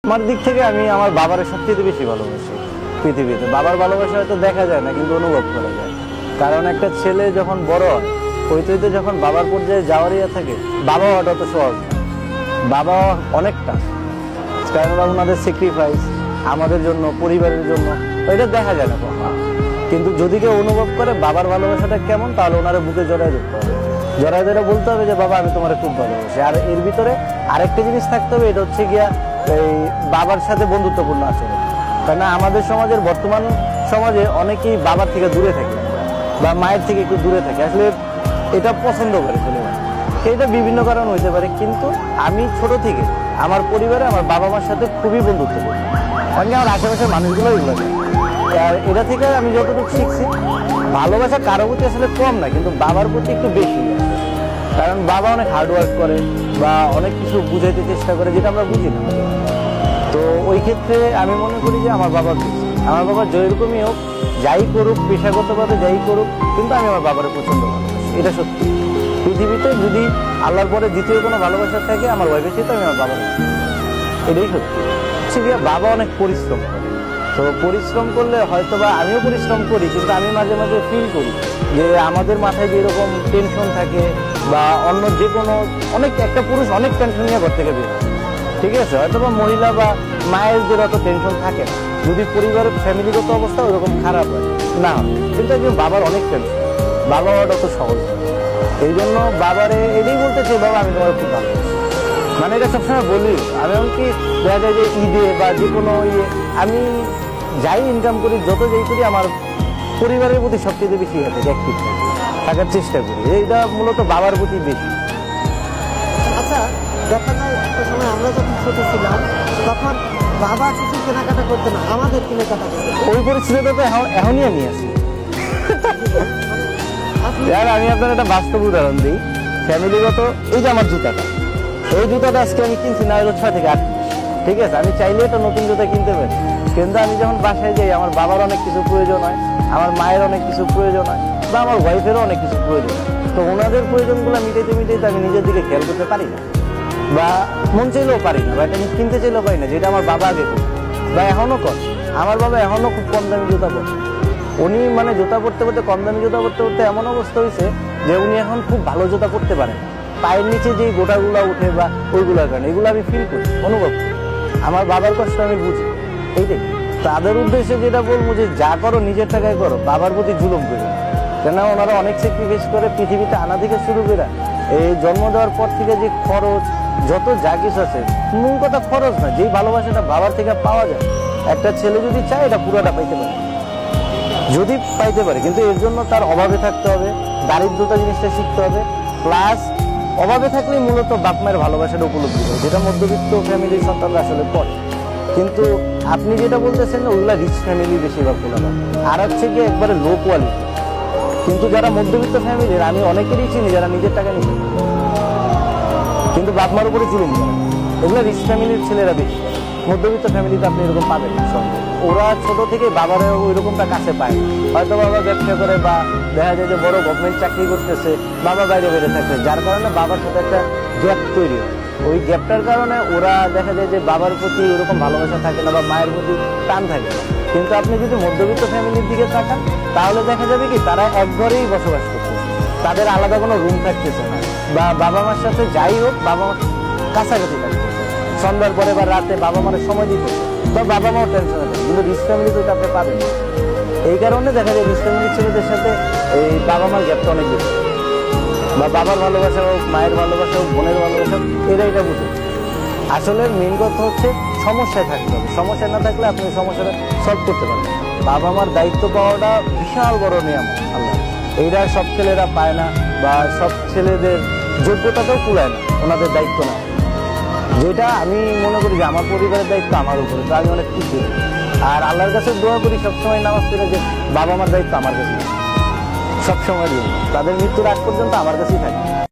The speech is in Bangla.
আমার দিক থেকে আমি আমার বাবার সবচেয়ে বেশি ভালোবাসি পৃথিবীতে। বাবার ভালোবাসা হয়তো দেখা যায় না, কিন্তু অনুভব করা যায়। কারণ একটা ছেলে যখন বড় হয়, হইতে হইতে যখন বাবার পর্যায়ে যাওয়ার ইয়ে থাকে, বাবা হওয়াটা তো সহজ না। বাবা অনেকটা, কারণ ওনাদের স্যাক্রিফাইস আমাদের জন্য, পরিবারের জন্য, এটা দেখা যায় না কখনো। কিন্তু যদি কেউ অনুভব করে বাবার ভালোবাসাটা কেমন, তাহলে ওনারা বুকে জড়ায় ধরতে হবে, জড়ায় ধরে বলতে হবে যে বাবা আমি তোমার খুব ভালোবাসি। আর এর ভিতরে আরেকটা জিনিস থাকতে হবে, এটা হচ্ছে গিয়া এই বাবার সাথে বন্ধুত্বপূর্ণ আচরণ। কারণ আমাদের সমাজের বর্তমান সমাজে অনেকেই বাবার থেকে দূরে থাকে বা মায়ের থেকে একটু দূরে থাকে, আসলে এটা পছন্দ করে ছেলেরা। এটা বিভিন্ন কারণ হইতে পারে, কিন্তু আমি ছোট থেকে আমার পরিবারে আমার বাবা মার সাথে খুবই বন্ধুত্বপূর্ণ। কারণ আমার আশেপাশের মানুষগুলো এগুলো নেই। আর এটা থেকে আমি যতটুকু শিখছি, ভালোবাসা কারো প্রতি আসলে কম না, কিন্তু বাবার প্রতি একটু বেশি আছে। কারণ বাবা অনেক হার্ডওয়ার্ক করে বা অনেক কিছু বুঝাইতে চেষ্টা করে, যেটা আমরা বুঝি না। তো ওই ক্ষেত্রে আমি মনে করি যে আমার বাবা যেরকমই হোক, যাই করুক, পেশাগতভাবে যাই করুক, কিন্তু আমি আমার বাবারে প্রচন্ড ভালোবাসি। এটা সত্যি। পৃথিবীতে যদি আল্লাহর পরে দ্বিতীয় কোনো ভালোবাসা থাকে আমার ওয়াইফের সাথে, আমি আমার বাবার, এটাই সত্যি। হচ্ছে গিয়ে বাবা অনেক পরিশ্রম করে, তো পরিশ্রম করলে হয়তো বা আমিও পরিশ্রম করি, কিন্তু আমি মাঝে মাঝে ফিল করি যে আমাদের মাথায় যেরকম টেনশন থাকে বা অন্য যে কোনো অনেক, একটা পুরুষ অনেক টেনশন নিয়ে ঘর থেকে বের হয়, ঠিক আছে, হয়তো বা মহিলা বা মায়েরদের অত টেনশন থাকে না যদি পরিবারের ফ্যামিলিগত অবস্থা ওরকম খারাপ হয় না, কিন্তু একজন বাবার অনেক টেনশন, বাবা হওয়াটা তো সহজ। এই জন্য বাবারে এটাই বলতে চাই, বাবা আমি তোমার খুব ভালোবাসি। মানে এটা সবসময় বলি। আমি এমনকি দেখা যায় যে ঈদে বা যে কোনো ইয়ে আমি যাই ইনকাম করি, যত যাই করি, আমার পরিবারের প্রতি সবচেয়ে বেশি হয়ে থাকে, অ্যাক্টিভ থাকার চেষ্টা করি। এইটা মূলত বাবার প্রতি বেশি। আচ্ছা, দেখা যায় একটা সময় আমরা যখন ছোট ছিলাম তখন বাবা কিছু কেনাকাটা করতো না, আমাদের কেনাকাটা করতো। ওই পরিস্থিতিটা তো এখনই আমি আছি। আর আমি আপনার একটা বাস্তব উদাহরণ দিই, ফ্যামিলিগত। এই যে আমার জুতাটা, এই জুতাটা আজকে আমি কিনছি না হলো 6 থেকে 8 মাস, ঠিক আছে। আমি চাইলে একটা নতুন জুতা কিনতে পারি, কিন্তু আমি যখন বাসায় যাই আমার বাবার অনেক কিছু প্রয়োজন হয়, আমার মায়ের অনেক কিছু প্রয়োজন হয়, বা আমার ওয়াইফেরও অনেক কিছু প্রয়োজন হয়। তো ওনাদের প্রয়োজনগুলো মিটাইতে মিটাইতে আমি নিজের দিকে খেয়াল করতে পারি না, বা মন চাইলেও পারি না, বা এটা আমি কিনতে চাইলেও পারি না, যেটা আমার বাবা আগে করে বা এখনো করে। আমার বাবা এখনো খুব কম দামি জুতা পরে। উনি মানে জুতা পরতে পরতে, কম দামি জুতা পরতে পরতে এমন অবস্থা হয়েছে যে উনি এখন খুব ভালো জুতা পরতে পারেন। পায়ের নিচে যে গোটাগুলা উঠে বা ওইগুলোর কারণে, এগুলো আমি ফিল করি, অনুভব করি। আমার বাবার কষ্ট আমি বুঝি। এইটাই তাদের উদ্দেশ্যে যেটা বলবো, যে যা করো নিজের টাকায় করো, বাবার প্রতি জুলুম করো। কেন ওনারা অনেক স্যাক্রিফাইস করে পৃথিবীতে আনা থেকে শুরু করে এই জন্ম দেওয়ার পর থেকে যে খরচ, যত যা কিছু আছে, মূল কথা খরচ না, যেই ভালোবাসাটা বাবার থেকে পাওয়া যায়, একটা ছেলে যদি চায় এটা পুরোটা পাইতে পারে, যদি পাইতে পারে। কিন্তু এর জন্য তার অভাবে থাকতে হবে, দারিদ্রতা জিনিসটা শিখতে হবে, প্লাস অভাবে থাকলেই মূলত বাপ মায়ের ভালোবাসাটা উপলব্ধি করে, যেটা মধ্যবিত্ত ফ্যামিলির সন্তানরা আসলে পড়ে। কিন্তু আপনি যেটা বলতেছেন না, ওইগুলা রিচ ফ্যামিলি বেশিরভাগ তোলা, আর হচ্ছে গিয়ে একবারে লো কোয়ালিটি। কিন্তু যারা মধ্যবিত্ত ফ্যামিলির, আমি অনেকেরই চিনি যারা নিজের টাকা নিচ্ছে কিন্তু বাপ মার উপরে জুলুম করে, এগুলো রিচ ফ্যামিলির ছেলেরা বেশি। মধ্যবিত্ত ফ্যামিলিতে আপনি এরকম পাবেন না। ওরা ছোট থেকে বাবার ওই রকমটা কাছে পায়, হয়তো বাবা ব্যবসা করে বা দেখা যায় যে বড় গভর্নমেন্ট চাকরি করতেছে, বাবা বাইরে বেড়ে থাকে, যার কারণে বাবার সাথে একটা গ্যাপ তৈরি হয়। ওই গ্যাপটার কারণে ওরা দেখা যায় যে বাবার প্রতি ওরকম ভালোবাসা থাকে না বা মায়ের প্রতি টান থাকে না। কিন্তু আপনি যদি মধ্যবিত্ত ফ্যামিলির দিকে তাকান, তাহলে দেখা যাবে কি তারা এক ঘরেই বসবাস করতেছে, তাদের আলাদা কোনো রুম থাকতেছে না, বা বাবা মার সাথে যাই হোক বাবা মার কাছাকাছি থাকতেছে, সন্ধ্যার পরে বা রাতে বাবা মার সময় দিতে, বা বাবা মাও টেনশনে থাকে। কিন্তু রিচ ফ্যামিলি তো আপনি পাবেন না। এই কারণে দেখা যায় রিচ ফ্যামিলির ছেলেদের সাথে এই বাবা মার গ্যাপটা অনেক বেশি, বা বাবার ভালোবাসা হোক, মায়ের ভালোবাসা হোক, বোনের ভালোবাসা হোক, এটা বুঝে। আসলে মেন কথা হচ্ছে সমস্যায় থাকতে হবে, সমস্যায় না থাকলে আপনি সমস্যাটা সলভ করতে পারবেন। বাবা মার দায়িত্ব পাওয়াটা বিশাল বড় নিয়ম আল্লাহ, এইটা সব ছেলেরা পায় না, বা সব ছেলেদের যোগ্যতাটাও কুলায় না ওনাদের দায়িত্ব না। যেটা আমি মনে করি যে আমার পরিবারের দায়িত্ব আমার উপরে, তো আমি অনেক খুশি। আর আল্লাহর কাছে দোয়া করি সবসময় নামাজ পড়ে যে বাবা মার দায়িত্ব আমার কাছে সবসময়ের জন্য, তাদের মৃত্যুর আগ পর্যন্ত আমার কাছেই থাকে।